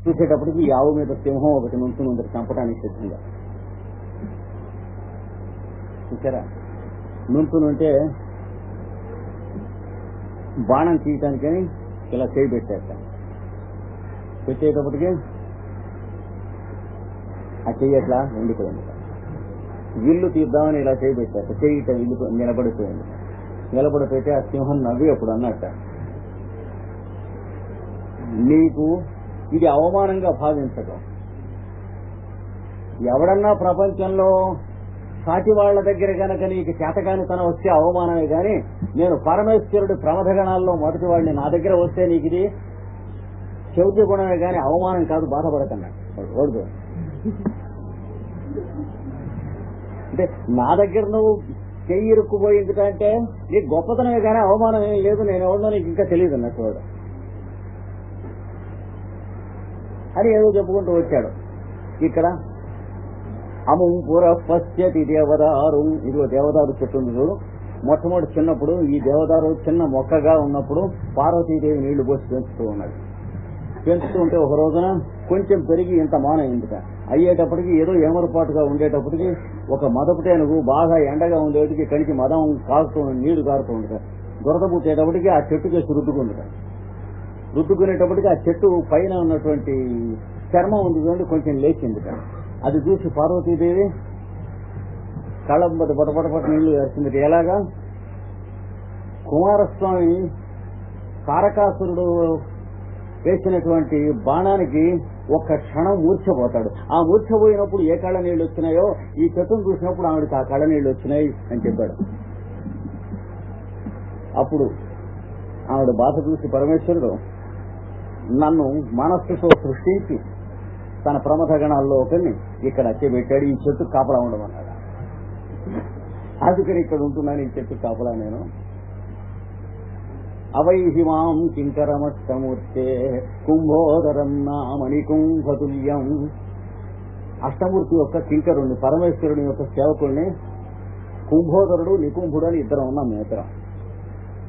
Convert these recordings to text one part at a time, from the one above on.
చూసేటప్పటికి ఈ ఆవు మీద సింహం ఒకటి నుంచుని చంపడానికి సిద్ధంగా. చూసారా, నుంచునుంటే బాణం తీయటానికని ఇలా చేయి పెట్టేటప్పటికి ఆ చెయ్యి ఎట్లా ఉండిపోయింది. ఇల్లు తీద్దామని ఇలా చేయి పెట్టారు, చెయ్యి ఇల్లు నిలబడిపోయింది. నిలబడిపోతే ఆ సింహం నవ్వి అప్పుడు అన్నట్ట, నీకు ఇది అవమానంగా భావించడం. ఎవడన్నా ప్రపంచంలో సాటి వాళ్ల దగ్గర గనక నీకు చేతకానితనం వస్తే అవమానమే గాని, నేను పరమేశ్వరుడు ప్రమథగణాల్లో మొదటి వాడిని, నా దగ్గర వస్తే నీకు ఇది చౌద్య గుణమే గాని అవమానం కాదు, బాధపడకన్నాడు. ఓడుదు అంటే నా దగ్గర నువ్వు చెయ్యి ఇరుక్కుపోయింది అంటే నీకు గొప్పతనమే కానీ అవమానం ఏం లేదు, నేను ఎవరినో నీకు ఇంకా తెలియదు అన్నట్టు వాడు అని ఏదో చెప్పుకుంటూ వచ్చాడు. ఇక్కడ అముం పుర పశ్యతి దేవదారు, ఇదిగో దేవదారు చెట్టు ఉంది చూడు. మొట్టమొదటి చిన్నప్పుడు ఈ దేవదారు చిన్న మొక్కగా ఉన్నప్పుడు పార్వతీదేవి నీళ్లు పోసి పెంచుతూ ఉన్నది. పెంచుతూ ఉంటే ఒక రోజున కొంచెం పెరిగి ఇంత మానైందిట. అయ్యేటప్పటికి ఏదో ఏమరపాటుగా ఉండేటప్పటికి ఒక మదపుటేనుగు బాగా ఎండగా ఉండేటికి కడికి మదం కారుతూ నీళ్లు కారుతూ ఉండట. దురద పుట్టేటప్పటికి ఆ చెట్టు చేసి రుద్దుకునేటప్పటికి ఆ చెట్టు పైన ఉన్నటువంటి చర్మం ఉంది చూడండి కొంచెం లేచిందిట. అది చూసి పార్వతీదేవి కళ్ళ బొటపట నీళ్లు వేస్తుంది. ఎలాగా కుమారస్వామి తారకాసురుడు వేసినటువంటి బాణానికి ఒక్క క్షణం మూర్ఛపోతాడు. ఆ మూర్ఛపోయినప్పుడు ఏ కళ్ళ నీళ్లు వచ్చినాయో ఈ చెట్టును చూసినప్పుడు ఆవిడకి ఆ కళ్ళ నీళ్లు వచ్చినాయి అని చెప్పాడు. అప్పుడు ఆవిడ బాధ చూసి పరమేశ్వరుడు నన్ను మనస్సుతో సృష్టించి తన ప్రమథ గణాల్లో ఒకరిని ఇక్కడ అచ్చేబెట్టాడు, ఈ చెట్టు కాపలా ఉండమన్నాడు. అందుకని ఇక్కడ ఉంటున్నాను, ఈ చెట్టు కాపలా నేను. అవైహిమాం కింకరమష్టమూర్తే కుంభోదరం నామణి కుంభతుల్యం. అష్టమూర్తి యొక్క కింకరుణ్ణి, పరమేశ్వరుని యొక్క సేవకుల్ని కుంభోదరుడు నికుంభుడు అని ఇద్దరం ఉన్నాం. మేము ఇద్దరం,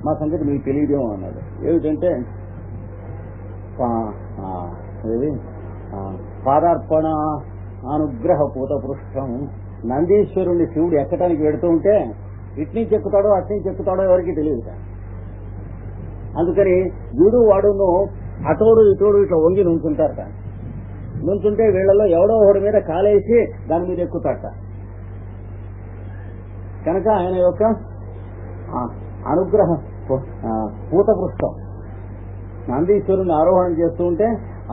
మా సంగతి మీకు తెలియదేమో అన్నాడు. ఏమిటంటే పాదార్పణ అనుగ్రహ పూత పృష్టం. నందీశ్వరుణ్ణి శివుడు ఎక్కటానికి వెడుతూ ఉంటే ఇట్నుంచి ఎక్కుతాడో అట్నుంచి ఎక్కుతాడో ఎవరికి తెలియదు. అందుకని వీడు వాడును అటోడు ఇటోడు ఇట్లా వంగి నుంచుంటారట. నుంచుంటే వీళ్లలో ఎవడో ఒకడి మీద కాలేసి దాని మీద ఎక్కుతారట. కనుక ఆయన యొక్క అనుగ్రహ పూతపృష్టం నందీశ్వరుని ఆరోహణం చేస్తూ ఉంటే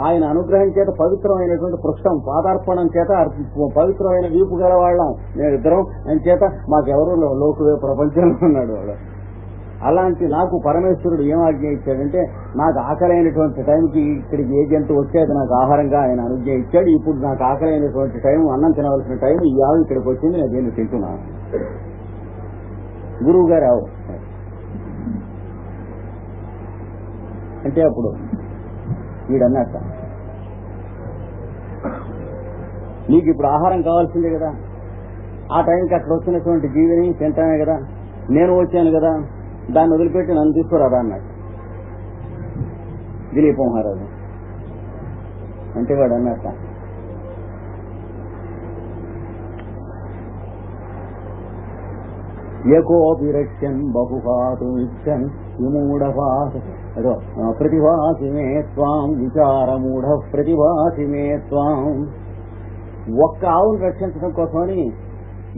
ఆయన అనుగ్రహం చేత పవిత్రమైనటువంటి పృష్టం, పాదార్పణం చేత పవిత్రమైన వీపు గల వాళ్ళం మేమిద్దరం. అని చేత మాకెవరు లోకువే ప్రపంచంలో ఉన్నాడు వాడు. అలాంటి నాకు పరమేశ్వరుడు ఏం ఆజ్ఞ ఇచ్చాడంటే, నాకు ఆకలైనటువంటి టైంకి ఇక్కడికి ఏ జంతువు వచ్చేది నాకు ఆహారంగా ఆయన అనుజ్ఞ ఇచ్చాడు. ఇప్పుడు నాకు ఆకలైనటువంటి టైం, అన్నం తినవలసిన టైం ఈ ఆవు ఇక్కడికి వచ్చింది, నేను దీన్ని తింటున్నాను. గురువు గారు ఆవు అంటే అప్పుడు వీడన్నట్ట, నీకు ఇప్పుడు ఆహారం కావాల్సిందే కదా, ఆ టైంకి అక్కడ వచ్చినటువంటి జీవిని తింటానే కదా, నేను వచ్చాను కదా, దాన్ని వదిలిపెట్టి నన్ను తీసుకురాదా అన్నాడు దిలీప్ మహారాజు. అంటే వాడు అన్నట్ట, ఏకోపిరక్ష్యన్ బహుహాతు ఇచ్చన్ విమూఢభాసో ప్రతిభాసిమే త్వాం విచారమూఢ ప్రతిభాసిమే త్వాం. ఒక్క ఆవును రక్షించడం కోసమని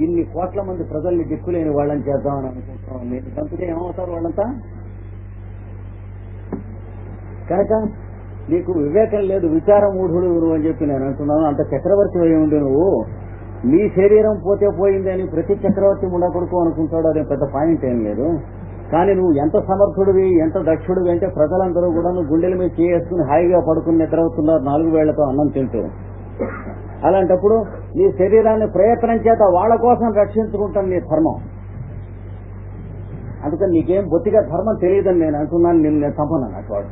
ఇన్ని కోట్ల మంది ప్రజల్ని దిక్కులేని వాళ్ళని చేద్దామని అనుకుంటున్నాం. మీరు చంపితే ఏమవుతారు వాళ్ళంతా? కనుక నీకు వివేకం లేదు, విచారమూఢుడు నువ్వు అని చెప్పి నేను అంటున్నాను. అంత చక్రవర్తి అయి ఉండి నువ్వు నీ శరీరం పోతే పోయింది అని ప్రతి చక్రవర్తి ఉండకూడదు అనుకుంటాడు. అదే పెద్ద పాయింట్ ఏం లేదు. కానీ నువ్వు ఎంత సమర్థుడివి, ఎంత దక్షుడివి అంటే ప్రజలందరూ కూడా నువ్వు గుండెల మీద చేసుకుని హాయిగా పడుకుని నిద్రవుతున్నారు 4 వేళ్లతో అన్నం తింటూ. అలాంటప్పుడు నీ శరీరాన్ని ప్రయత్నం చేత వాళ్ళ కోసం రక్షించుకుంటాను, నీ ధర్మం. అందుకని నీకేం బొత్తిగా ధర్మం తెలియదని నేను అంటున్నాను, నేను చంపను అన్నట్టు వాడు.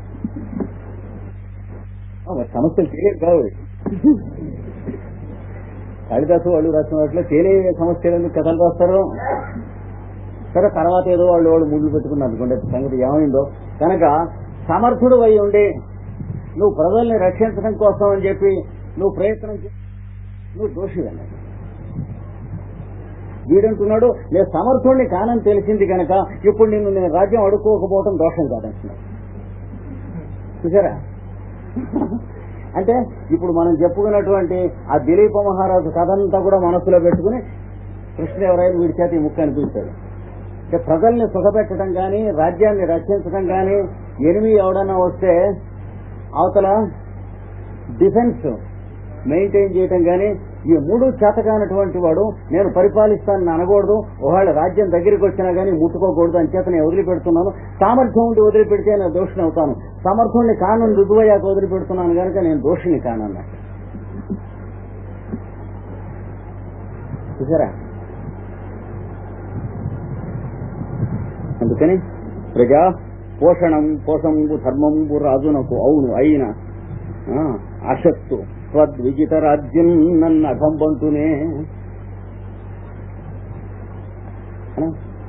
సమస్యలు తెలియదు కావు. కాళిదాసు వాళ్ళు రాసినట్లు తెలియ సమస్యలు కథలు రాస్తారు. సరే తర్వాత ఏదో వాళ్ళు ముళ్ళు పెట్టుకున్నారు అనుకోండి, సంగతి ఏమైందో. కనుక సమర్థుడు అయి ఉండి నువ్వు ప్రజల్ని రక్షించడం కోసం అని చెప్పి నువ్వు ప్రయత్నం నువ్వు దోషివన్నాడు. వీడంటున్నాడు నేను సమర్థుడిని కానని తెలిసింది కనుక ఇప్పుడు నేను రాజ్యం అడుక్కోకపోవటం దోషం కాదంటున్నాడు. చూసారా? అంటే ఇప్పుడు మనం చెప్పుకున్నటువంటి ఆ దిలీప మహారాజు కథంతా కూడా మనసులో పెట్టుకుని కృష్ణదేవరాయలు వీడి చేత ఈ ముక్క అనిపించాడు. అంటే ప్రజల్ని సుఖపెట్టడం కానీ రాజ్యాన్ని రక్షించడం కానీ ఎనిమి ఎవడన్నా వస్తే అవతల డిఫెన్స్ మెయింటైన్ చేయటం కానీ ఈ మూడు చేతకానటువంటి వాడు నేను పరిపాలిస్తానని అనకూడదు. ఒకవేళ రాజ్యం దగ్గరికి వచ్చినా కానీ ముట్టుకోకూడదు అని చేత నేను వదిలిపెడుతున్నాను. సామర్థ్యం ఉండి వదిలిపెడితే నేను దోషిని అవుతాను. సమర్థుడిని కానని రుజువయ్యాక వదిలిపెడుతున్నాను కనుక నేను దోషిని కానన్నా. చూసారా? అందుకని ప్రజా పోషణంబు ధర్మంబు రాజునకు అవును అయిన అశక్తు స్వద్విజిత రాజ్యం నన్ను అకంబంతునే.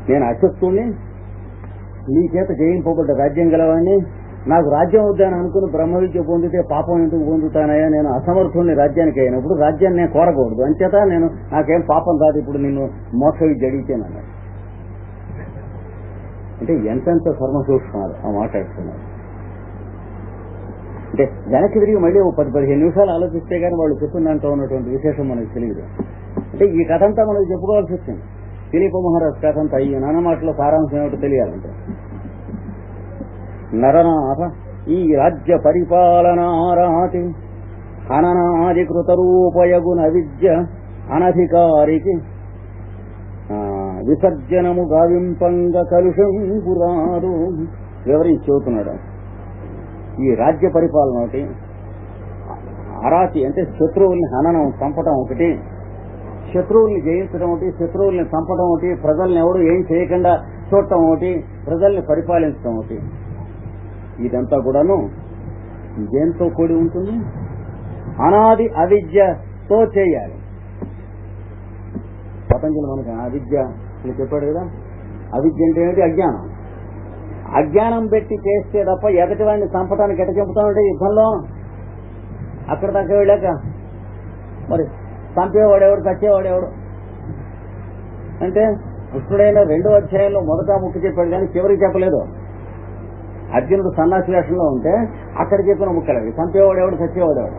నేను అశక్తుణ్ణి, నీ చేత జయింపబడ్డ రాజ్యం గలవాడిని. నాకు రాజ్యం వద్దని అనుకుని బ్రహ్మ విద్య పొందితే పాపం ఎందుకు పొందుతానయా? నేను అసమర్థుణ్ణి రాజ్యానికి అయినప్పుడు రాజ్యాన్ని నేను కోరకూడదు. అంచేత నేను నాకేం పాపం కాదు ఇప్పుడు నిన్ను మోక్ష విద్య అడిగితేనన్నాడు. అంటే ఎంతెంత కర్మ సూక్ష్మాలు ఆ మాట్లాడుతున్నారు. అంటే వెనక్కి తిరిగి మళ్ళీ 10-15 నిమిషాలు ఆలోచిస్తే గానీ వాళ్ళు చెప్పిన దాంట్లో ఉన్నటువంటి విశేషం మనకు తెలియదు. అంటే ఈ కథ అంతా మనకు చెప్పుకోవాల్సి వచ్చింది. దిలీప మహారాజ్ కథ అంతా ఈ నాన్నమాటలో సారాంశం ఏమిటో తెలియాలంటే నరనాథ ఈ రాజ్య పరిపాలనారాతి హననాధికృత రూపయగుణ విద్య అనధికారికి విసర్జనము గావింపంగ కలుషం పురారు వివరించి చెబుతున్నాడు. ఈ రాజ్య పరిపాలన ఒకటి, అరాతి అంటే శత్రువుల్ని హననం చంపటం ఒకటి, శత్రువుల్ని జయించడం ఒకటి, శత్రువుల్ని చంపడం ఒకటి, ప్రజల్ని ఎవరు ఏం చేయకుండా చూడటం ఒకటి, ప్రజల్ని పరిపాలించడం ఒకటి. ఇదంతా కూడాను దేంతో కూడి ఉంటుంది? అనాది అవిద్యతో చేయాలి. పతంజలి మనకు అవిద్య అని చెప్పాడు కదా. అవిద్య అంటే ఏంటి? అజ్ఞానం. అజ్ఞానం పెట్టి చేస్తే తప్ప ఎదటి వాడిని చంపడానికి ఎట చెంపుతామంటే యుద్ధంలో అక్కడ దాకా వెళ్ళాక మరి చంపేవాడెవడు చచ్చేవాడెవడు అంటే కృష్ణుడైన 2వ అధ్యాయంలో మొదట ముక్కు చెప్పాడు కానీ చివరికి చెప్పలేదు. అర్జునుడు సన్నాసి వేషంలో ఉంటే అక్కడ చెప్పిన ముక్కలవి చంపేవాడెవడు చచ్చేవాడెవడు.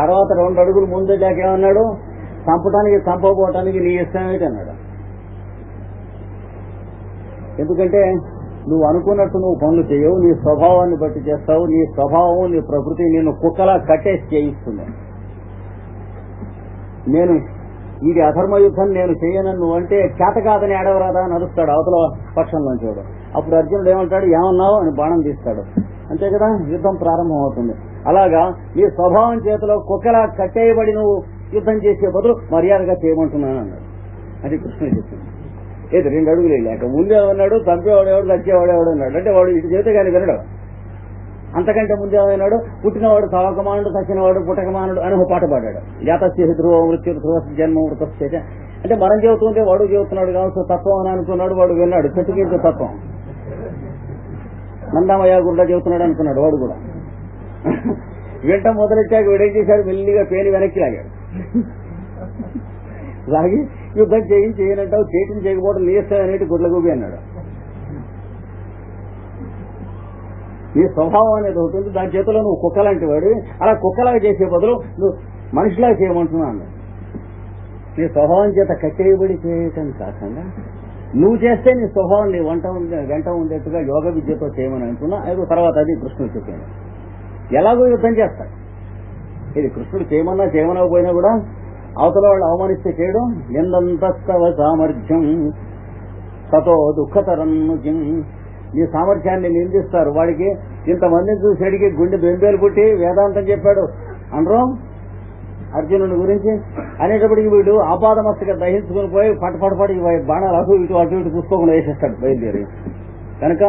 తర్వాత 2 అడుగులు ముందు దాకేమన్నాడు? చంపడానికి చంపకపోవటానికి నీ ఇష్టం ఏంటి అన్నాడు. ఎందుకంటే నువ్వు అనుకున్నట్టు నువ్వు పనులు చేయవు, నీ స్వభావాన్ని బట్టి చేస్తావు. నీ స్వభావం నీ ప్రకృతి నిన్ను కుక్కలా కట్టేసి చేయిస్తుంది. నేను ఇది అధర్మ యుద్ధం నేను చేయనను నువ్వు అంటే చేతకాదని ఏడవరాదా అని అరుస్తాడు అవతల పక్షంలోంచి వాడు. అప్పుడు అర్జునుడు ఏమంటాడు? ఏమన్నావు అని బాణం తీస్తాడు. అంతే కదా, యుద్ధం ప్రారంభం అవుతుంది. అలాగా నీ స్వభావం చేతిలో కుక్కలా కట్టేయబడి నువ్వు యుద్ధం చేసే బదులు మర్యాదగా చేయమంటున్నాను అన్నాడు. అది కృష్ణుడు చెప్పింది. ఏది 2 అడుగులు లేక ముందే ఉన్నాడు చంపేవాడేవాడు చచ్చేవాడేవాడు అన్నాడు. అంటే వాడు ఇటు చేతే కానీ వినడు. అంతకంటే ముందేమన్నాడు? పుట్టినవాడు సావకమానుడు చచ్చినవాడు పుట్టకమానుడు అని ఒక పాట పాడాడు. జాతస్య ధ్రువ మృత్యు ధ్రువ జన్మ మృతస్య. అంటే మనం చెబుతుంటే వాడు చెబుతున్నాడు కావచ్చు తత్వం అని అనుకున్నాడు. వాడు విన్నాడు చెట్టుకించే తత్వం. నందామయ్య గురుడా చెబుతున్నాడు అనుకున్నాడు వాడు కూడా. వెంట మొదలెట్టాక వీడేం చేశాడు? మెల్లిగా పేని వెనక్కి లాగాడు. లాగి యుద్ధం చేయనంటావు, చేయటం చేయకపోవడం నీ ఇష్టం అనేటి గుడ్లగూబి అన్నాడు. నీ స్వభావం అనేది ఒకటి, దాని చేతిలో నువ్వు కుక్కలాంటి వాడు. అలా కుక్కలాగా చేసే బదులు నువ్వు మనిషిలాగా చేయమంటున్నావు అన్నాడు. నీ స్వభావం చేత కట్టేయబడి చేయటం కాకుండా నువ్వు చేస్తే నీ స్వభావం నీ వెంట ఉండేట్టుగా యోగ విద్యతో చేయమని అంటున్నా. అది తర్వాత అది కృష్ణుడు చెప్పింది. ఎలాగో యుద్ధం చేస్తాడు. ఇది కృష్ణుడు చేయమనకపోయినా కూడా అవతల వాళ్ళు అవమానిస్తే చేయడం. ఎందంతస్తవ సామర్థ్యం తతో దుఃఖతరం నీ సామర్థ్యాన్ని నిందిస్తారు. వాడికి ఇంతమందిని చూసేడికి గుండె బెంబేలు పుట్టి వేదాంతం చెప్పాడు అనరు అర్జునుడి గురించి అనేటప్పటికి వీడు ఆపాదమస్తగా దహించుకుని పోయి పటపటపడి బాణాలు అటు ఇటు పుస్తకం వేసేస్తాడు బయలుదేరి. కనుక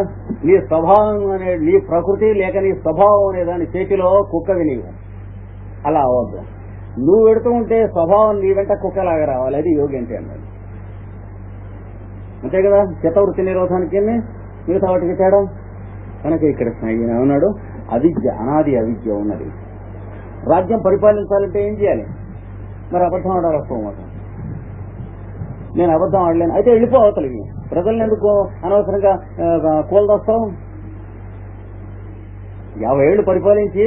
నీ స్వభావం అనే నీ ప్రకృతి లేక నీ స్వభావం అనే దాని చేతిలో కుక్కవి నీవు. అలా అవద్దు. నువ్వు పెడుతూ ఉంటే స్వభావం నీ వెంట కుక్కలాగా రావాలి. అది యోగి అంటే అన్నాడు. అంతే కదా, చిత్తవృత్తి నిరోధానికి మిగతా వాటికి తేడా. కనుక ఇక్కడ ఈయన అన్నాడు అవిద్య, అనాది అవిద్య ఉన్నది. రాజ్యం పరిపాలించాలంటే ఏం చేయాలి? మరి అబద్ధం ఆడాలి. వస్తాం నేను అబద్ధం ఆడలేను, అయితే వెళ్ళిపోవతలివి. ప్రజల్ని ఎందుకు అనవసరంగా కోల్దొస్తాం? 50 ఏళ్లు పరిపాలించి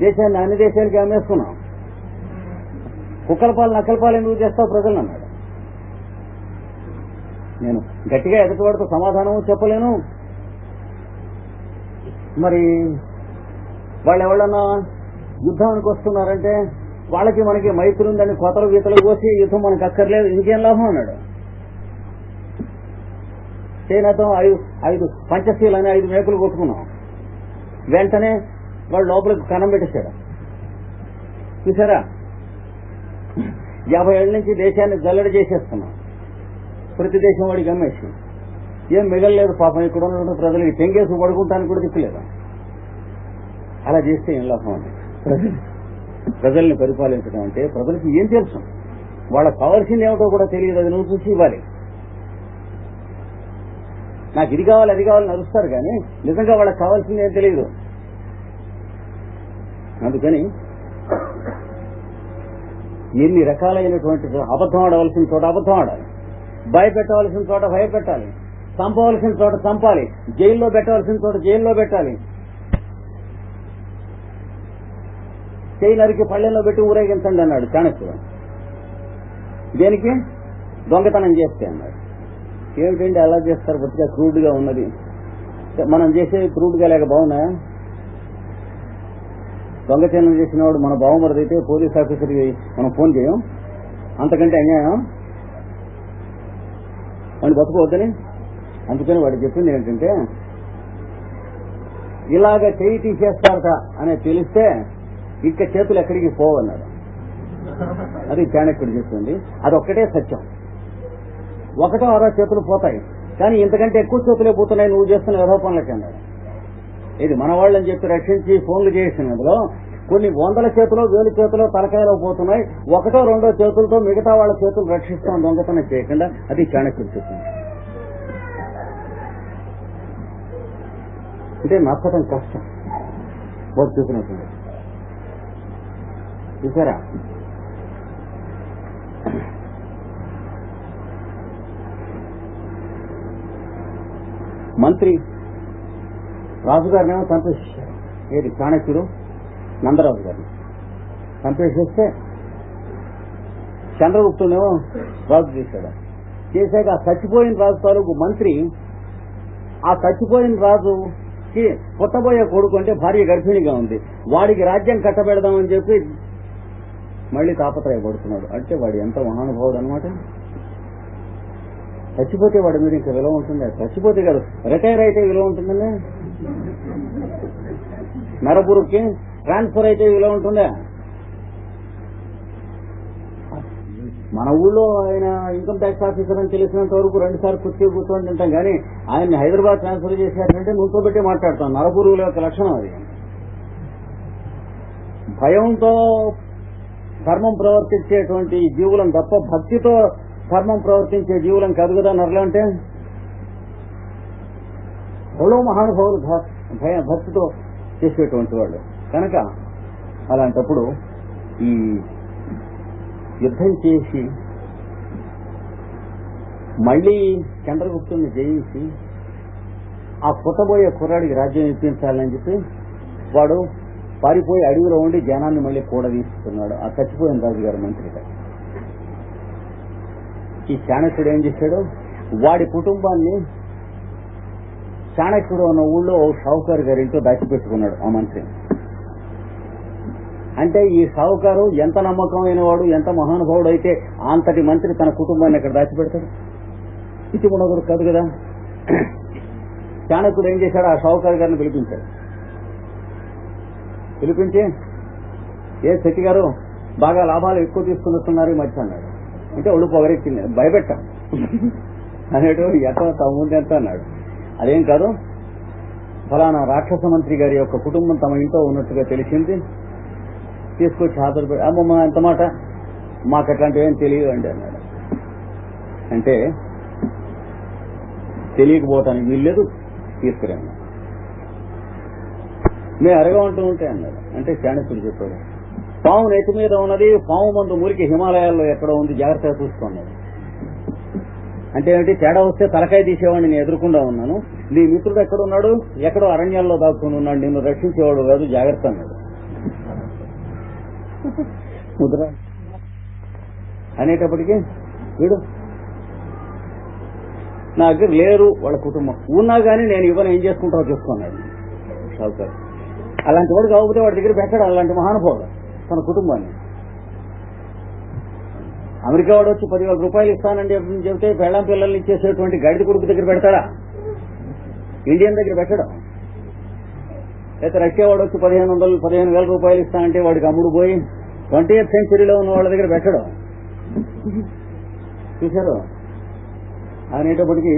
దేశాన్ని అన్ని దేశాలకి అమ్మేసుకున్నాం. కుక్కల పాలు నక్కల పాలు ఎందుకు చేస్తావు ప్రజలను అన్నాడు. నేను గట్టిగా ఎదుటివాడితో సమాధానం చెప్పలేను. మరి వాళ్ళు ఎవరన్నా యుద్ధానికి వస్తున్నారంటే వాళ్ళకి మనకి మైత్రి ఉందని కోతలు గీతలు కోసి యుద్ధం మనకు అక్కర్లేదు, ఇంకేం లాభం అన్నాడు. చైనాతో 5 పంచశీలని 5 మేకులు కొట్టుకున్నాం. వెంటనే వాళ్ళు లోపలికి కన్నం పెట్టేశాడు. చూసారా, 50 ఏళ్ల నుంచి దేశాన్ని జల్లెడ చేసేస్తున్నాం. ప్రతి దేశం వాడికి అమ్మేసి ఏం మిగలలేదు. పాపం ఇక్కడ ఉన్న ప్రజలకి తెంగేసి పడుకుంటానికి కూడా దిక్కులేదు. అలా చేస్తే ఏం లాభం అండి? ప్రజల్ని పరిపాలించడం అంటే ప్రజలకి ఏం తెలుసు? వాళ్ళకి కావాల్సింది ఏమిటో కూడా తెలియదు. అది నువ్వు చూసి ఇవ్వాలి. నాకు ఇది కావాలి అది కావాలని నడుస్తారు కానీ నిజంగా వాళ్ళకి కావాల్సింది ఏం తెలియదు. అందుకని ఎన్ని రకాలైనటువంటి అబద్ధం ఆడవలసిన చోట అబద్ధం ఆడాలి, భయపెట్టవలసిన చోట భయపెట్టాలి, చంపవలసిన చోట చంపాలి, జైల్లో పెట్టవలసిన చోట జైల్లో పెట్టాలి. చేయి నరికి పళ్ళెల్లో పెట్టి ఊరేగించండి అన్నాడు చాణక్యుడు. దేనికి? దొంగతనం చేస్తే అన్నాడు. ఏమిటండి అలా చేస్తారు? బొత్తిగా క్రూడ్ గా ఉన్నది. మనం చేసేది క్రూడ్ గా లేక బాగున్నాయా? దొంగతనం చేసిన వాడు మన బావమరిది అయితే పోలీస్ ఆఫీసర్కి మనం ఫోన్ చేయం. అంతకంటే అన్యాయం అని బతుకోవద్దని. అందుకని వాడు చెప్పింది ఏంటంటే, ఇలాగ చేయి తీసేస్తారట అని తెలిస్తే ఇక చేతులు ఎక్కడికి పోవన్నాడు. అది చాణక్యుడు చెప్తుంది. అదొక్కటే సత్యం. 1 6 చేతులు పోతాయి, కానీ ఇంతకంటే ఎక్కువ చేతులే పోతున్నాయి నువ్వు చేస్తున్న యథోపనులకి అన్నాడు. ఇది మన వాళ్ళని చెప్పి రక్షించి ఫోన్లు చేసినందులో కొన్ని 100 చేతులు 1000 చేతులు తలకాయలో పోతున్నాయి. 1 2 చేతులతో మిగతా వాళ్ళ చేతులు రక్షిస్తాం దొంగతనం చేయకుండా. అది చాణక్యుడు చెప్తుంది. అంటే నచ్చటం కష్టం. బోధ చూసినట్టుంది. చూసారా, మంత్రి రాజుగారినేమో చంపేసేసాడు. ఏది? చాణక్యుడు నందరాజు గారిని చంపేసేస్తే చంద్రగుప్తునేమో రాజు చేశాడు. చేశాక ఆ చచ్చిపోయిన రాజు తాలూకు మంత్రి ఆ చచ్చిపోయిన రాజుకి పుట్టబోయే కొడుకు అంటే భార్య గర్భిణిగా ఉంది, వాడికి రాజ్యం కట్టబెడదామని చెప్పి మళ్లీ తాపత్రయపడుతున్నాడు. అంటే వాడు ఎంత మహానుభావుడు అనమాట. చచ్చిపోతే వాడి మీద ఇంకా విలువ ఉంటుందా? చచ్చిపోతే కాదు, రిటైర్ అయితే విలువ ఉంటుందండి. నరపురుకి ట్రాన్స్ఫర్ అయితే విలువ ఉంటుందా? మన ఊళ్ళో ఆయన ఇన్కమ్ ట్యాక్స్ ఆఫీసర్ అని తెలిసినంత వరకు 2 సార్లు కూర్చోండి అంటాం, కానీ ఆయన్ని హైదరాబాద్ ట్రాన్స్ఫర్ చేశారంటే నువ్వుతో పెట్టి మాట్లాడతాం. నరపురుల యొక్క లక్షణం అది. భయంతో ధర్మం ప్రవర్తించేటువంటి జీవులం తప్ప భక్తితో ధర్మం ప్రవర్తించే జీవులం కాదు కదా నరలు అంటే. ఎవరో మహానుభావులు భక్తితో చేసేటువంటి వాళ్ళు కనుక అలాంటప్పుడు ఈ యుద్ధం చేసి మళ్లీ చంద్రగుప్తుని జయించి ఆ పుట్టబోయే కుర్రాడికి రాజ్యం ఇప్పించాలని చెప్పి వాడు పారిపోయి అడవిలో ఉండి జనాన్ని మళ్లీ కూడదీస్తున్నాడు. ఆ చచ్చిపోయిన రాజుగారు మంత్రిగా. ఈ చాణక్యుడు ఏం చేశాడు? వాడి కుటుంబాన్ని చాణక్యుడు ఉన్న ఊళ్ళో షావుకారు గారి ఇంట్లో దాచిపెట్టుకున్నాడు ఆ మంత్రి. అంటే ఈ షావుకారు ఎంత నమ్మకమైన వాడు, ఎంత మహానుభావుడు అయితే అంతటి మంత్రి తన కుటుంబాన్ని ఎక్కడ దాచిపెడతాడు? ఇది ఉండకూడదు కాదు కదా. చాణక్యుడు ఏం చేశాడు? ఆ షావుకారు గారిని పిలిపించాడు. పిలిపించి, ఏ శెట్టి గారు బాగా లాభాలు ఎక్కువ తీసుకున్నట్టున్నారు ఈ మధ్య అన్నాడు. అంటే ఒళ్ళు పొగరెక్కింది. భయపెట్టాం అనేటు ఎట్లా తమ్ముంది ఎంత అన్నాడు. అదేం కాదు, ఫలానా రాక్షస మంత్రి గారి యొక్క కుటుంబం తమ ఇంట్లో ఉన్నట్టుగా తెలిసింది, తీసుకొచ్చి హాజరు అమ్మమ్మ ఎంత మాట, మాకు అట్లాంటివి ఏం తెలియదు అండి అన్నాడు. అంటే తెలియకపోవటానికి వీల్లేదు, తీసుకురండి. మేము అరగమంటూ ఉంటే అన్నాడు. అంటే చాణక్యుడు చెప్పాడు, పాము నెత్తి మీద ఉన్నది, పాము మందు మురికి హిమాలయాల్లో ఎక్కడో ఉంది, జాగ్రత్తగా చూసుకున్నాడు. అంటే ఏమిటి, తేడా వస్తే తలకాయ తీసేవాడిని నేను ఎదుర్కొండా ఉన్నాను, నీ మిత్రుడు ఎక్కడున్నాడు, ఎక్కడో అరణ్యాల్లో దాక్కుని ఉన్నాడు, నిన్ను రక్షించేవాడు కాదు, జాగ్రత్త అన్నాడు. ముద్ర అనేటప్పటికీ వీడు నా దగ్గర లేరు, వాళ్ళ కుటుంబం ఉన్నా కానీ నేను ఇవ్వను, ఏం చేసుకుంటారో చూసుకున్నాడు షావుకారు. అలాంటి వాడు కాకపోతే వాడి దగ్గర పెట్టాడు అలాంటి మహానుభావుడు తన కుటుంబాన్ని. అమెరికా వాడు వచ్చి 10,000 రూపాయలు ఇస్తానని చెబితే పెళ్ళాం పిల్లల్ని ఇచ్చేసేటువంటి గడిది కొడుకు దగ్గర పెడతాడా, ఇండియన్ దగ్గర పెట్టడం. అయితే రష్యా వాడు వచ్చి 15,000 రూపాయలు ఇస్తానంటే వాడికి అమ్ముడు పోయి 20th సెంచరీలో ఉన్న వాళ్ళ దగ్గర పెట్టడం. చూశారు అనేటప్పటికీ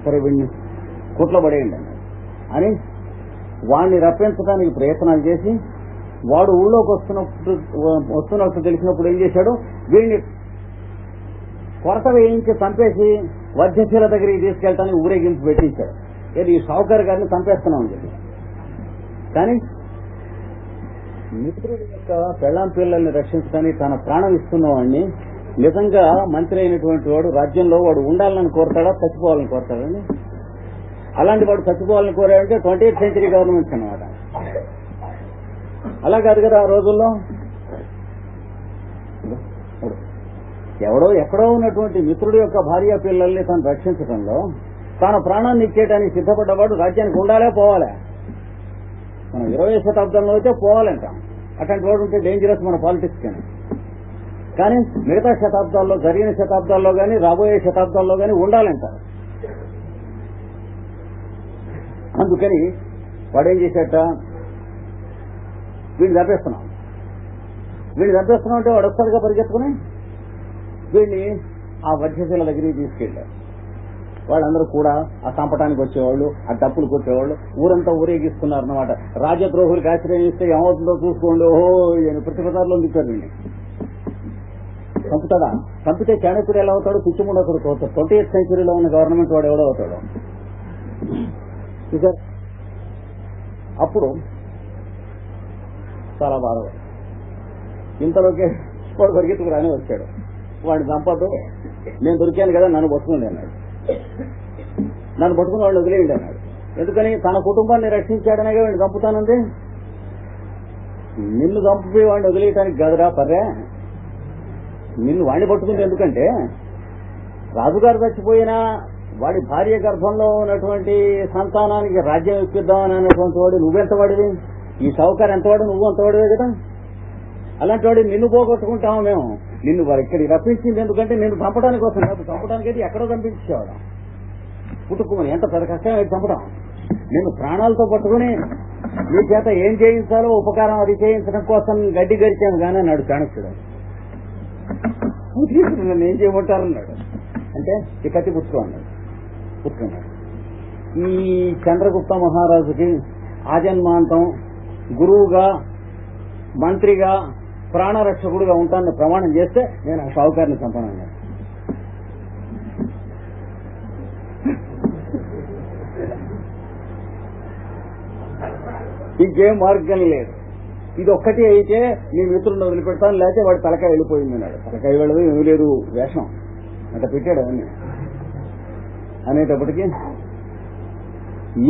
సరే వీడిని కుట్ల పడేయండి అని వాడిని రప్పించడానికి ప్రయత్నాలు చేసి వాడు ఊళ్ళోకి వస్తున్నట్టు తెలిసినప్పుడు ఏం చేశాడు, వీడిని కొరత వేయించి చంపేసి వధ్యశీల దగ్గరికి తీసుకెళ్ళటానికి ఊరేగింపు పెట్టించాడు. ఏది ఈ షావుకారు గారిని చంపేస్తున్నామని చెప్పి. కానీ మిత్రుడి యొక్క పెళ్ళాం పిల్లల్ని రక్షించడానికి తన ప్రాణం ఇస్తున్నవాడిని నిజంగా మంత్రి అయినటువంటి వాడు రాజ్యంలో వాడు ఉండాలని కోరతాడా, చచ్చిపోవాలని కోరతాడని? అలాంటి వాడు చచ్చిపోవాలని కోరాడంటే 20th సెంచరీ గవర్నమెంట్స్ అన్నమాట. అలా కాదు కదా ఆ రోజుల్లో. ఎవడో ఎక్కడో ఉన్నటువంటి మిత్రుడి యొక్క భార్య పిల్లల్ని తను రక్షించడంలో తన ప్రాణాన్ని ఇచ్చేయడానికి సిద్ధపడ్డవాడు రాజ్యానికి ఉండాలే పోవాలే. మనం 20వ శతాబ్దంలో అయితే పోవాలంటాం, అట్లాంటి వాడు ఉంటే డేంజరస్ మన పాలిటిక్స్ కానీ. కానీ మిగతా శతాబ్దాల్లో, జరిగిన శతాబ్దాల్లో కానీ రాబోయే శతాబ్దాల్లో కానీ ఉండాలంటారు. అందుకని వాడేం చేశాట, వీడిని చంపేస్తున్నాం అంటే వాడు వస్తాడుగా పరిగెత్తుకుని వీడిని ఆ వధ్యశీల దగ్గరికి తీసుకెళ్ళారు. వాళ్ళందరూ కూడా ఆ చంపటానికి వచ్చేవాళ్ళు, ఆ డప్పులు కొట్టేవాళ్ళు, ఊరంతా ఊరేగిస్తున్నారు అన్నమాట. రాజద్రోహులకు ఆశ్రయం ఇస్తే ఏమవుతుందో చూసుకోండి, ఓహో ఈయన ప్రతిపదారులో దిక్కారు వీడిని. చంపుతాడా? చంపితే చాణక్యుడు ఎలా అవుతాడు, పిచ్చిముడు ఒకడు అవుతాడు. 20th సెంచరీలో ఉన్న గవర్నమెంట్ వాడు ఎవడో అవుతాడు. అప్పుడు చాలా బాధపడు. ఇంతలోకే వాడు పరిగెత్తుకు రాని వచ్చాడు. వాడిని చంపద్దు, నేను దొరికాను కదా నన్ను పట్టుకోండి అన్నాడు. నన్ను పట్టుకుని వాళ్ళు వదిలేయండి అన్నాడు. ఎందుకని? తన కుటుంబాన్ని రక్షించాడనేగా వాడిని చంపుతానంది. నిన్ను చంపి వాడిని వదిలేయటానికి గదరా పర్రే, నిన్ను వాడిని పట్టుకుంది. ఎందుకంటే రాజుగారు చచ్చిపోయినా వాడి భార్య గర్భంలో ఉన్నటువంటి సంతానానికి రాజ్యం ఇప్పిద్దామని అన్నటువంటి వాడు నువ్వెంత వాడివి, ఈ షావుకారు ఎంతవాడు, నువ్వు అంతవాడివే కదా. అలాంటి వాడు నిన్ను పోగొట్టుకుంటాము మేము. నిన్ను వారు ఇక్కడికి రప్పించింది ఎందుకంటే నిన్ను చంపడానికి కోసం కాదు, చంపడానికి అయితే ఎక్కడో చంపించేవాడు పుట్టుకుని. ఎంత పెద్ద కష్టం చంపడం. నిన్ను ప్రాణాలతో పట్టుకుని నీ చేత ఏం చేయించాలో ఉపకారం అది చేయించడం కోసం గడ్డి గరిచాను కానీ అన్నాడు చాణక్యుడు. నన్ను ఏం చేయమంటారన్నాడు. అంటే ఈ కత్తి పుచ్చుకున్నాడు. ఈ చంద్రగుప్త మహారాజుకి ఆజన్మాంతం గురువుగా, మంత్రిగా, ప్రాణరక్షకుడుగా ఉంటానని ప్రమాణం చేస్తే నేను ఆ షావుకారిని చంపనన్నాడు. ఇంకేం మార్గం లేదు, ఇది ఒక్కటి అయితే నీ మిత్రుడిని వదిలిపెడతాను, లేకపోతే వాడి తలకాయ వెళ్ళిపోయింది అన్నాడు. తలకాయ వెళ్ళదు ఏమీ లేదు, వేషం అంటే పెట్టాడు అవన్నీ. అనేటప్పటికీ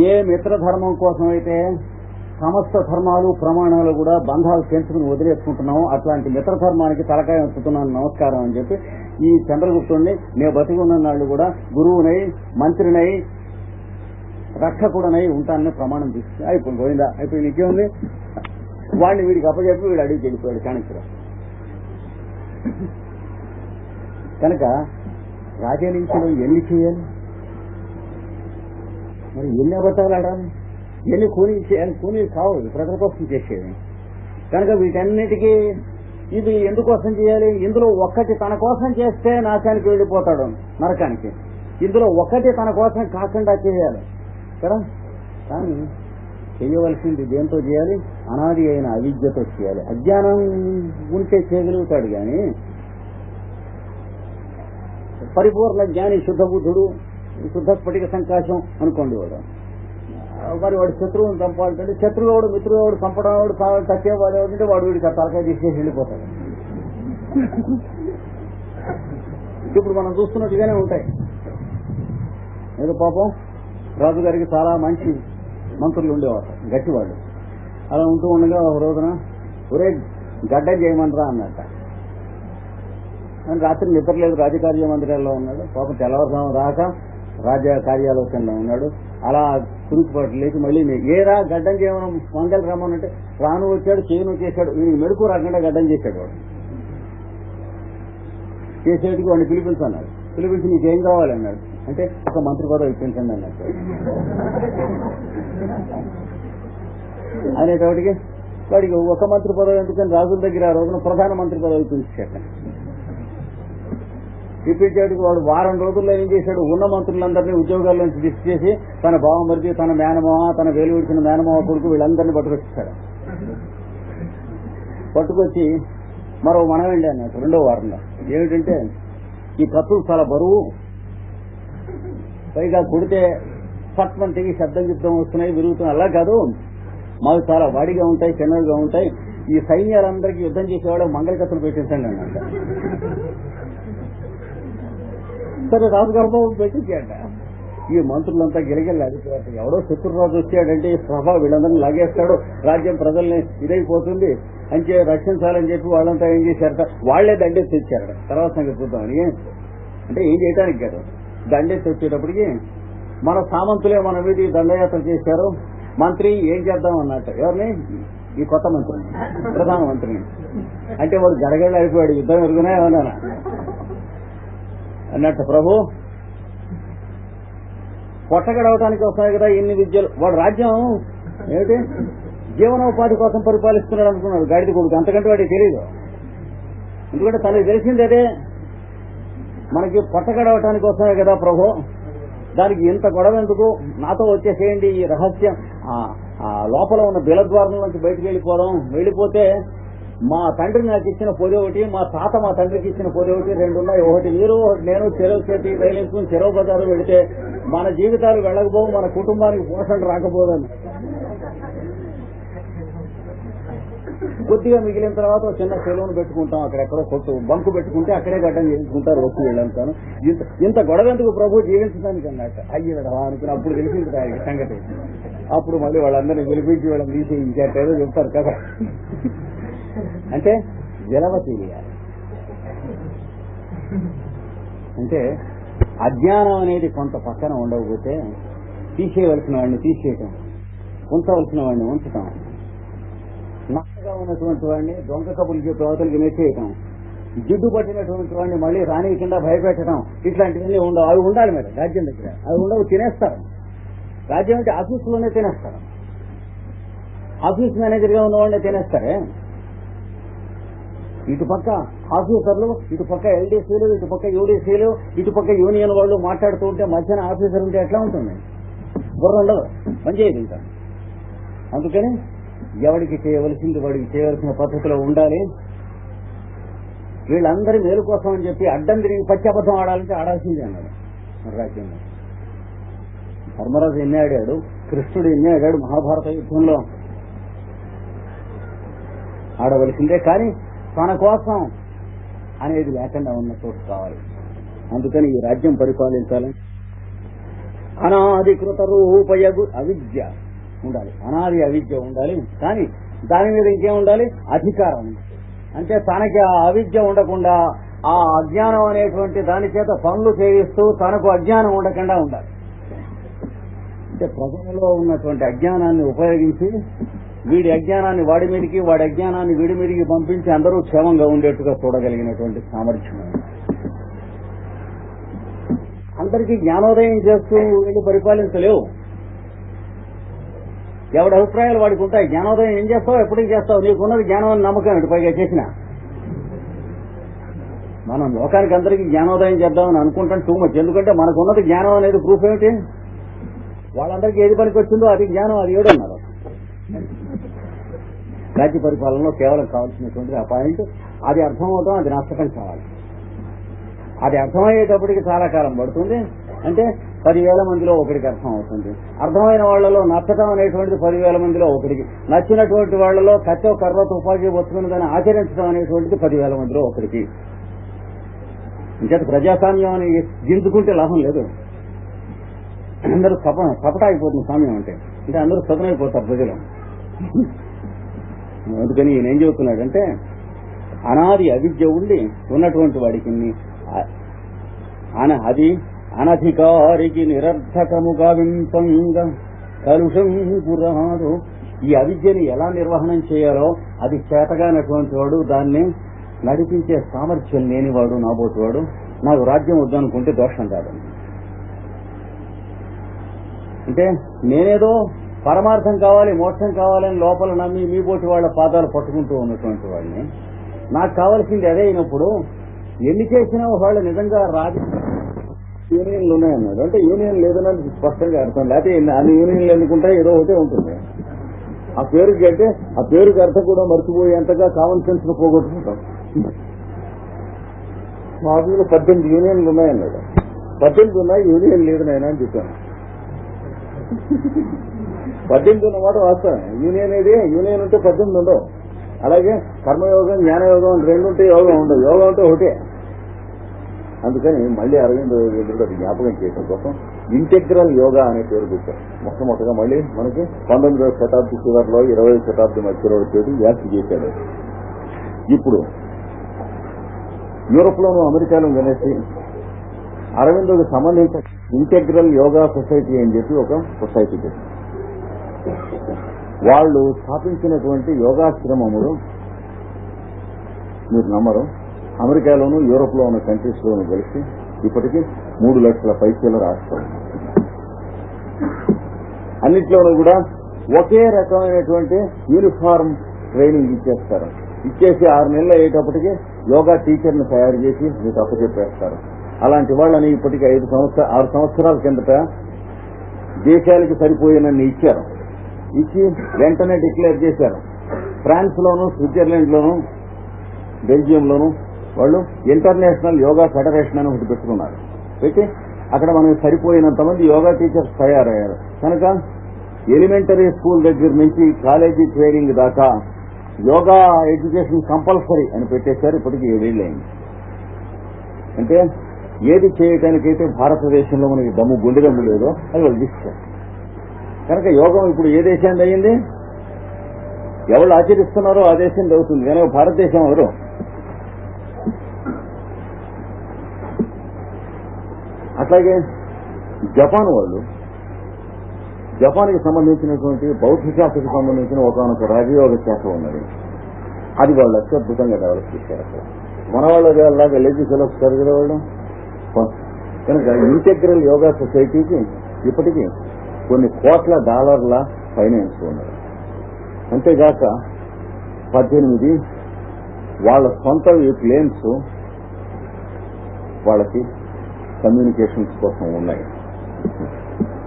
ఏ మిత్రధర్మం కోసం అయితే సమస్త ధర్మాలు ప్రమాణాలు కూడా బంధాలు పెంచుకుని వదిలేసుకుంటున్నాము, అట్లాంటి మిత్రధర్మానికి తలకాయ ఉంచుతున్నాను నమస్కారం అని చెప్పి ఈ చంద్రగుప్తుడిని నేను బతికి ఉన్న నాళ్ళు కూడా గురువునై, మంత్రినై, రక్షకుడనై ఉంటానని ప్రమాణం తీసుకుని అయిపోయిందా, అయిపోయి నీకేముంది. వాడిని వీడికి అప్పచెప్పి వీడు అడిగి వెళ్ళిపోయాడు చాణక్యుడు. కనుక రాజనీతిలో ఎన్ని చేయాలి, మరి ఎన్ని అబద్ధాలు ఆడాలి, ఎన్ని కూనీ చేయాలి. కూనీ కావు, ప్రజల కోసం చేసేది. కనుక వీటన్నిటికీ ఇది ఎందుకోసం చేయాలి? ఇందులో ఒక్కటి తన కోసం చేస్తే నాశానికి వెళ్ళిపోతాడు, నరకానికి. ఇందులో ఒక్కటి తన కోసం కాకుండా చేయాలి కదా. కానీ చేయవలసింది దేంతో చేయాలి? అనాది అయిన అవిద్యతో చేయాలి. అజ్ఞానం ఉంటే చేయగలుగుతాడు, కానీ పరిపూర్ణ జ్ఞాని, శుద్ధ బుద్ధుడు, శుద్ధ స్ఫటిక సంకాశం అనుకోండి, వాడు మరి వాడు శత్రువుని చంపాలంటే శత్రువుడు మిత్రుడు చంపడం వాడు తచ్చేవాడు ఎవరంటే వాడు వీడికి తలకాయ తీసేసి వెళ్ళిపోతాడు. ఇప్పుడు మనం చూస్తున్నట్టుగానే ఉంటాయి. ఏదో పాపం రాజుగారికి చాలా మంచి మంత్రులు ఉండేవారు, గట్టివాళ్ళు. అలా ఉంటూ ఉండగా ఒక రోజున ఒరే గడ్డ చేయమనరా అన్నట్ట. రాత్రి నిద్రలేదు, రాజకార్య మందిరాల్లో ఉన్నాడు. పాపం తెల్లవారుజాము రాక రాజ కార్యాలోచనలో ఉన్నాడు. అలా కురికిపాటు లేచి మళ్ళీ ఏరా గడ్డం చేయమని మంగళ రమ్మనంటే రాను వచ్చాడు, చేయను చేశాడు. వీడికి మెడుకు రాకుండా గడ్డం చేశాడు. వాడు చేసేటికి వాడిని పిలిపించన్నాడు. పిలిపించి నీకేం కావాలన్నాడు. అంటే ఒక మంత్రి పదవి ఇప్పించండి అన్నట్టు. అనేటప్పటికి వాడికి ఒక మంత్రి పదవి ఎందుకని రాజుల దగ్గర ఆ రోజున ప్రధానమంత్రి పదవి ఇప్పించాక ఇప్పించేటికి వాడు వారం రోజుల్లో ఏం చేశాడు, ఉన్న మంత్రులందరినీ ఉద్యోగాల నుంచి తీసుకేసి తన బావమరిది, తన మేనమావ, తన వేలు విడిచిన మేనమావ కొడుకు వీళ్ళందరినీ పట్టుకొచ్చేశాడు. పట్టుకొచ్చి మరో మనమండి అన్నట్టు రెండో వారంలో ఏమిటంటే ఈ కత్తులు చాలా బరువు, పైగా కొడితే పట్మని తెగి శబ్దం యుద్ధం వస్తున్నాయి, విరుగుతున్నాయి. అలా కాదు, మాకు చాలా వాడిగా ఉంటాయి, చిన్నవిగా ఉంటాయి. ఈ సైన్యాలందరికీ యుద్ధం చేసేవాడు మంగళ కత్తులు పెట్టించండి అన్నట్ట. సరే రాజుగారు పెట్టించాడ. ఈ మంత్రులంతా గిలగిలాడిపోయారు. ఎవడో శత్రురాజు వచ్చాడంటే ఈ సభ వీళ్ళందరినీ లాగేస్తాడు, రాజ్యం ప్రజల్ని ఇదైపోతుంది అని రక్షించాలని చెప్పి వాళ్ళంతా ఏం చేశారట, వాళ్లే దండెత్తి తెచ్చారట. తర్వాత సంగతి చూద్దామని. అంటే ఏం చేయడానికి కాదు, దండెత్తి వచ్చేటప్పటికి మన సామంతులే మన మీద దండయాత్ర చేశారు. మంత్రి ఏం చేద్దాం అన్నట్టు. ఎవరిని? ఈ కొత్త మంత్రిని, ప్రధానమంత్రిని. అంటే వాడు గడగడైపోయాడు, యుద్ధం ఎరుగునా ఏమన్నా అన్నట్టు. ప్రభు పొట్టగడవటానికి వస్తాయి కదా ఇన్ని విద్యలు. వాడు రాజ్యం ఏమిటి జీవనోపాధి కోసం పరిపాలిస్తున్నాడు అనుకున్నాడు గాడిద కొడుకు. అంతకంటే వాడికి తెలియదు. ఎందుకంటే తనకు తెలిసింది అదే, మనకి పొట్టగడవటానికి వస్తాయి కదా ప్రభు, దానికి ఇంత గొడవ ఎందుకు, నాతో వచ్చేసేయండి. ఈ రహస్యం లోపల ఉన్న బిలద్వారం నుంచి బయటకు వెళ్ళిపోతే మా తండ్రి నాకు ఇచ్చిన పొది ఒకటి, మా తాత మా తండ్రికి ఇచ్చిన పొది ఒకటి, రెండు ఉన్నాయి. ఒకటి మీరు ఒకటి నేను, చెరువు చేతి రైలించుకుని చెరువు బజారు వెళితే మన జీవితాలు వెళ్ళకపోవు, మన కుటుంబానికి పోషణ రాకపోదని. కొద్దిగా మిగిలిన తర్వాత చిన్న సెలవును పెట్టుకుంటాం, అక్కడెక్కడో కొట్టు బంకు పెట్టుకుంటే అక్కడే గడ్డం చేసుకుంటారు వచ్చి వెళ్ళంతాను. ఇంత గొడవ ఎందుకు ప్రభు జీవించడానికి అన్నట్టు. అయ్యాడు అనుకుని అప్పుడు తెలిసింది ఆయన సంగతి. అప్పుడు మళ్ళీ వాళ్ళందరినీ పిలిపించి వాళ్ళని తీసి ఇంకేదో చెప్తారు కదా. అంటే జలవ తెలియాలి. అంటే అజ్ఞానం అనేది కొంత పక్కన ఉండకపోతే తీసేయవలసిన వాడిని తీసేయటం, ఉంచవలసిన వాడిని ఉంచటం, నాగా ఉన్నటువంటి వాడిని దొంగ కబుర్లు చెప్పి అవతలికి నెట్టేయటం, జిడ్డు పట్టినటువంటి వాడిని మళ్ళీ రానియకుండా భయపెట్టడం, ఇట్లాంటివన్నీ ఉండవు. అవి ఉండాలి మరి రాజ్యం దగ్గర. అవి ఉండవు, తినేస్తారు. రాజ్యం అంటే ఆఫీసులోనే తినేస్తారు. ఆఫీస్ మేనేజర్ గా ఉన్న వాళ్ళని తినేస్తారే. ఇటుపక్క ఆఫీసర్లు, ఇటుపక్క ఎల్డీసీలు, ఇటుపక్క యూడీసీలు, ఇటుపక్క యూనియన్ వాళ్ళు మాట్లాడుతూ ఉంటే మధ్యాహ్నం ఆఫీసర్ ఉంటే ఎట్లా ఉంటుంది? బుర్ర ఉండదు, పనిచేయదు ఇంకా. అందుకని ఎవరికి చేయవలసింది వాడికి చేయవలసిన పద్ధతిలో ఉండాలి. వీళ్ళందరి మేలు కోసం అని చెప్పి అడ్డం తిరిగి పచ్చబద్ధం ఆడాలంటే ఆడాల్సిందే అన్నాడు రాజ్యంలో. ధర్మరాజు ఎన్ని ఆడాడు, కృష్ణుడు ఎన్ని ఆడాడు మహాభారత యుద్ధంలో. ఆడవలసిందే, కానీ తన కోసం అనేది లేకుండా ఉన్న చోటు కావాలి. అందుకని ఈ రాజ్యం పరిపాలించాలని అనాధికృత రూపయగు అవిద్య ఉండాలి. అనాది అవిద్య ఉండాలి, కానీ దాని మీద ఇంకేం ఉండాలి? అధికారం. అంటే తనకి ఆ అవిద్య ఉండకుండా ఆ అజ్ఞానం అనేటువంటి దాని చేత పనులు చేయిస్తూ తనకు అజ్ఞానం ఉండకుండా ఉండాలి. అంటే ప్రజలలో ఉన్నటువంటి అజ్ఞానాన్ని ఉపయోగించి వీడి అజ్ఞానాన్ని వాడి మీదకి, వాడి అజ్ఞానాన్ని వీడి మీదకి పంపించి అందరూ క్షేమంగా ఉండేట్టుగా చూడగలిగినటువంటి సామర్థ్యం. అందరికీ జ్ఞానోదయం చేస్తూ వీళ్ళు పరిపాలించలేవు. ఎవడి అభిప్రాయాలు వాడికి ఉంటాయి. జ్ఞానోదయం ఏం చేస్తావు, ఎప్పటికీ చేస్తావు, నీకున్నది జ్ఞానం అని నమ్మకం ఏంటి పైగా చేసిన. మనం లోకానికి అందరికీ జ్ఞానోదయం చేద్దామని అనుకుంటాం టూ మచ్. ఎందుకంటే మనకున్నది జ్ఞానం అనేది ప్రూఫ్ ఏమిటి? వాళ్ళందరికీ ఏది పనికి వచ్చిందో అది జ్ఞానం, అది ఏడన్నారు. రాజ్య పరిపాలనలో కేవలం కావాల్సినటువంటిది ఆ పాయింట్. అది అర్థమవుతాం, అది నష్టకం కావాలి. అది అర్థమయ్యేటప్పటికి చాలా కాలం పడుతుంది. అంటే 10,000 మందిలో ఒకరికి అర్థం అవుతుంది. అర్థమైన వాళ్లలో నచ్చటం అనేటువంటిది 10,000 మందిలో ఒకరికి, నచ్చినటువంటి వాళ్లలో కచ్చో కర్ర తుపాకీ వస్తుకుని దాన్ని ఆచరించడం అనేటువంటిది 10,000 మందిలో ఒకరికి. ఇంకేత ప్రజాస్వామ్యం అని గింజుకుంటే లాభం లేదు. అందరూ కపట అయిపోతుంది సామ్యం అంటే అందరూ సతనైపోతారు ప్రజలు. అందుకని ఈయన ఏం చెబుతున్నాడంటే, అనాది అవిద్య ఉండి ఉన్నటువంటి వాడికి అది అనధికారికి నిరర్థకముగా వింపంగా కలుషం పురాదు. ఈ అవిద్యని ఎలా నిర్వహణం చేయాలో అది చేతగానటువంటి వాడు, దాన్ని నడిపించే సామర్థ్యం లేనివాడు నాబోతువాడు నాకు రాజ్యం వద్దనుకుంటే దోషం కాదండి. అంటే నేనేదో పరమార్థం కావాలి, మోక్షం కావాలని లోపల నమ్మి మీ పోటీ వాళ్ళ పాదాలు పట్టుకుంటూ ఉన్నటువంటి వాడిని, నాకు కావాల్సింది అదే అయినప్పుడు ఎన్ని చేసినా వాళ్ళు నిజంగా యూనియన్లు ఉన్నాయన్నాడు. అంటే యూనియన్ లేదన్నది స్పష్టంగా అర్థం. లేకపోతే అన్ని యూనియన్లు ఎందుకుంటే ఏదో ఒకటే ఉంటుంది. ఆ పేరుకి అంటే ఆ పేరుకి అర్థం కూడా మర్చిపోయేంతగా కామన్ సెన్స్ ను పోగొట్టుకుంటాం. మా ఆఫీసులో 18 యూనియన్లు ఉన్నాయన్నాడు. 18 ఉన్నాయి, యూనియన్ లేదు నాయన అని చెప్పాను. 18 ఉన్నమాట వాస్తవం. యూనియన్ ఏది? యూనియన్ ఉంటే 18 ఉండవు. అలాగే కర్మయోగం, జ్ఞానయోగం అని 2 ఉంటే యోగం ఉండవు. యోగం అంటే ఒకటే. అందుకని మళ్ళీ అరవింద్ ఎదురుగా జ్ఞాపకం చేయడం కోసం ఇంటెగ్రల్ యోగా అనే పేరు పెట్టారు. మొట్టమొదటిగా మళ్ళీ మనకి 19వ శతాబ్ది చివరిలో 20వ శతాబ్ది మధ్యలో వచ్చేది వ్యాఖ్య చేశాడు. ఇప్పుడు యూరోప్ లోను అమెరికాలో కలిసి అరవింద్కి సంబంధించిన ఇంటెగ్రల్ యోగా సొసైటీ అని చెప్పి ఒక సొసైటీ పెట్టారు. వాళ్ళు స్థాపించినటువంటి యోగాశ్రమములు మీరు నమ్మరు, అమెరికాలోను యూరోప్ లో ఉన్న కంట్రీస్ లోను కలిసి ఇప్పటికీ 3 లక్షల పైచీల రాష్ట్రం. అన్నిట్లోనూ కూడా ఒకే రకమైనటువంటి యూనిఫార్మ్ ట్రైనింగ్ ఇచ్చేస్తారు. ఇచ్చేసి 6 నెలలు అయ్యేటప్పటికి యోగా టీచర్ని తయారు చేసి మీకు అప్పచెప్పేస్తారు. అలాంటి వాళ్ళని ఇప్పటికీ 6 సంవత్సరాల కిందట దేశాలకి సరిపోయినన్ని ఇచ్చారు. ఇచ్చి వెంటనే డిక్లేర్ చేశారు. ఫ్రాన్స్ లోను, స్విట్జర్లాండ్ లోను, బెల్జియం లోను వాళ్ళు ఇంటర్నేషనల్ యోగా ఫెడరేషన్ అని ఒకటి పెట్టుకున్నారు. పెట్టి అక్కడ మనకు సరిపోయినంత మంది యోగా టీచర్స్ తయారయ్యారు. కనుక ఎలిమెంటరీ స్కూల్ దగ్గర నుంచి కాలేజీ ట్రైనింగ్ దాకా యోగా ఎడ్యుకేషన్ కంపల్సరీ అని పెట్టేశారు. ఇప్పటికి 7 ఏళ్ళు అయింది. అంటే ఏది చేయటానికైతే భారతదేశంలో మనకి గుండె దమ్ము లేదో అది వాళ్ళు తీస్తారు. కనుక యోగం ఇప్పుడు ఏ దేశానికి అయ్యింది? ఎవరు ఆచరిస్తున్నారో ఆ దేశం అవుతుంది. కనుక భారతదేశం ఎవరు? అట్లాగే జపాన్ వాళ్ళు, జపాన్కి సంబంధించినటువంటి బౌద్ధ శాస్త్రకు సంబంధించిన ఒకనొక రాజయోగ శాఖ ఉన్నది. అది వాళ్ళు అత్యద్భుతంగా డెవలప్ చేశారు. మన వాళ్ళకి అలాగే లెజిస్లో వాళ్ళు. కనుక ఇంటెగ్రల్ యోగా సొసైటీకి ఇప్పటికీ కొన్ని కోట్ల డాలర్ల ఫైనాన్స్ ఉన్నది. అంతేగాక 18 వాళ్ళ సొంత ప్లేన్స్ వాళ్ళకి కమ్యూనికేషన్స్ కోసం ఉన్నాయి.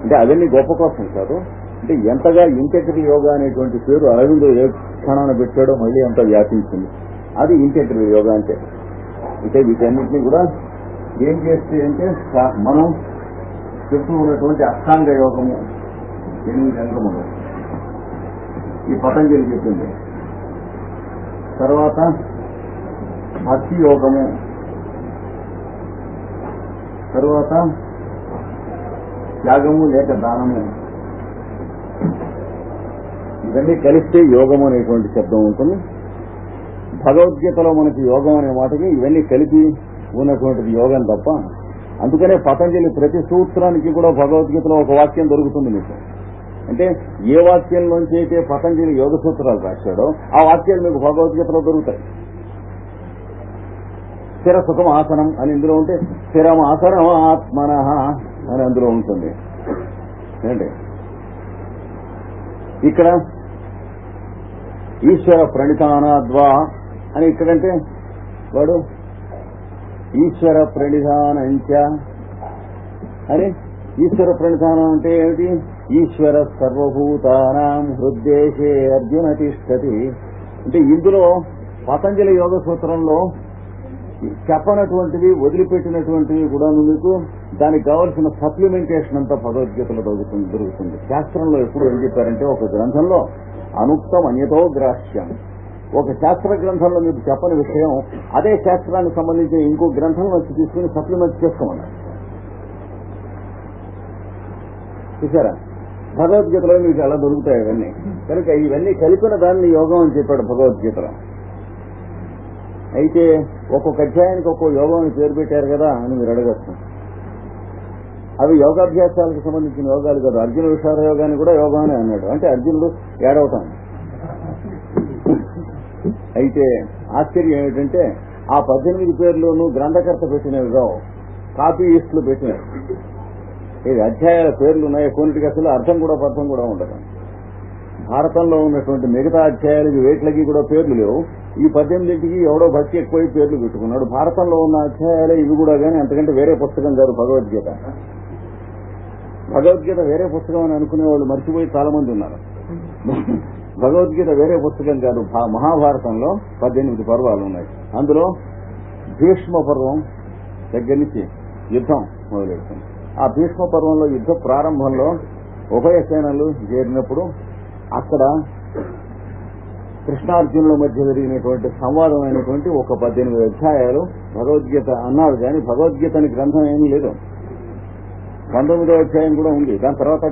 అంటే అవన్నీ గొప్ప కోసం కాదు. అంటే ఎంతగా ఇంటెగ్రల్ యోగా అనేటువంటి పేరు అరవింద్ ఏ క్షణాన్ని పెట్టాడో మళ్ళీ అంత వ్యాపించింది. అది ఇంటెగ్రల్ యోగా అంటే. అంటే వీటన్నింటినీ కూడా ఏం చేస్తే అంటే మనం చెప్తూ ఉన్నటువంటి అష్టాంగ యోగము 8 రంగములు ఈ పతంజలి చెప్పింది. తర్వాత భక్తి యోగము, తర్వాత త్యాగము లేక దానము, ఇవన్నీ కలిస్తే యోగము అనేటువంటి శబ్దం ఉంటుంది. భగవద్గీతలో మనకి యోగం అనే మాటకి ఇవన్నీ కలిపి ఉన్నటువంటిది యోగం తప్ప. అందుకనే పతంజలి ప్రతి సూత్రానికి కూడా భగవద్గీతలో ఒక వాక్యం దొరుకుతుంది మీకు. అంటే ఏ వాక్యంలోంచి అయితే పతంజలి యోగ సూత్రాలు రాశాడో ఆ వాక్యాలు మీకు భగవద్గీతలో దొరుకుతాయి. స్థిర సుఖం ఆసనం అని ఇందులో ఉంటే స్థిరం ఆసనం ఆత్మన అని అందులో ఉంటుంది. ఏంటి ఇక్కడ ఈశ్వర ప్రణిధానాద్వా అని ఇక్కడంటే వాడు ఈశ్వర ప్రణిధానంచ అని. ఈశ్వర ప్రణిధానం అంటే ఏమిటి? ఈశ్వర సర్వభూతానాం హృద్దేశే అర్జున తిష్టతి. అంటే ఇందులో పతంజలి యోగ సూత్రంలో చెప్పనటువంటివి వదిలిపెట్టినటువంటివి కూడా మీకు దానికి కావాల్సిన సప్లిమెంటేషన్ అంతా భగవద్గీతలో దొరుకుతుంది. శాస్త్రంలో ఎప్పుడు ఏం చెప్పారంటే ఒక గ్రంథంలో అనుక్తం అన్యతో గ్రాహ్యం, ఒక శాస్త్ర గ్రంథంలో మీకు చెప్పని విషయం అదే శాస్త్రానికి సంబంధించిన ఇంకో గ్రంథంలో వచ్చి తీసుకుని సప్లిమెంట్ చేసుకోమన్నారు. చూసారా, భగవద్గీతలో మీకు అలా దొరుకుతాయి ఇవన్నీ. కనుక ఇవన్నీ కలిపిన దాన్ని యోగం అని చెప్పాడు భగవద్గీతలో. అయితే ఒక్కొక్క అధ్యాయానికి ఒక్కొక్క యోగం అని పేరు పెట్టారు కదా అని మీరు అడగచ్చు. అవి యోగాభ్యాసాలకు సంబంధించిన యోగాలు కాదు. అర్జున విషాద యోగాన్ని కూడా యోగం అని అన్నాడు. అంటే అర్జునుడు ఏడవటం. అయితే ఆశ్చర్యం ఏమిటంటే ఆ 18 పేర్లోనూ గ్రంథకర్త పెట్టినవి కావు, కాపీయిస్టులు పెట్టినవి. ఇది అధ్యాయాల పేర్లు ఉన్నాయి, కొన్నిటికి అసలు అర్థం కూడా పర్థం కూడా ఉండదు. భారతంలో ఉన్నటువంటి మిగతా అధ్యాయాలకి వేట్లకి కూడా పేర్లు లేవు. ఈ 18కి ఎవడో భక్తి ఎక్కువై పేర్లు పెట్టుకున్నాడు. భారతంలో ఉన్న అధ్యాయాలే ఇవి కూడా, కానీ అంతకంటే వేరే పుస్తకం కాదు భగవద్గీత. భగవద్గీత వేరే పుస్తకం అని అనుకునే వాళ్ళు మర్చిపోయి చాలా మంది ఉన్నారు. భగవద్గీత వేరే పుస్తకం కాదు. మహాభారతంలో 18 పర్వాలు ఉన్నాయి. అందులో భీష్మ పర్వం దగ్గర నుంచి యుద్ధం మొదలెడుతుంది. ఆ భీష్మ పర్వంలో యుద్ధ ప్రారంభంలో ఉభయ సేనలు చేరినప్పుడు అక్కడ కృష్ణార్జునుల మధ్య జరిగినటువంటి సంవాదం అయినటువంటి ఒక 18 అధ్యాయాలు భగవద్గీత అన్నారు. కానీ భగవద్గీత అని గ్రంథం ఏమీ లేదు. 19వ అధ్యాయం కూడా ఉంది. దాని తర్వాత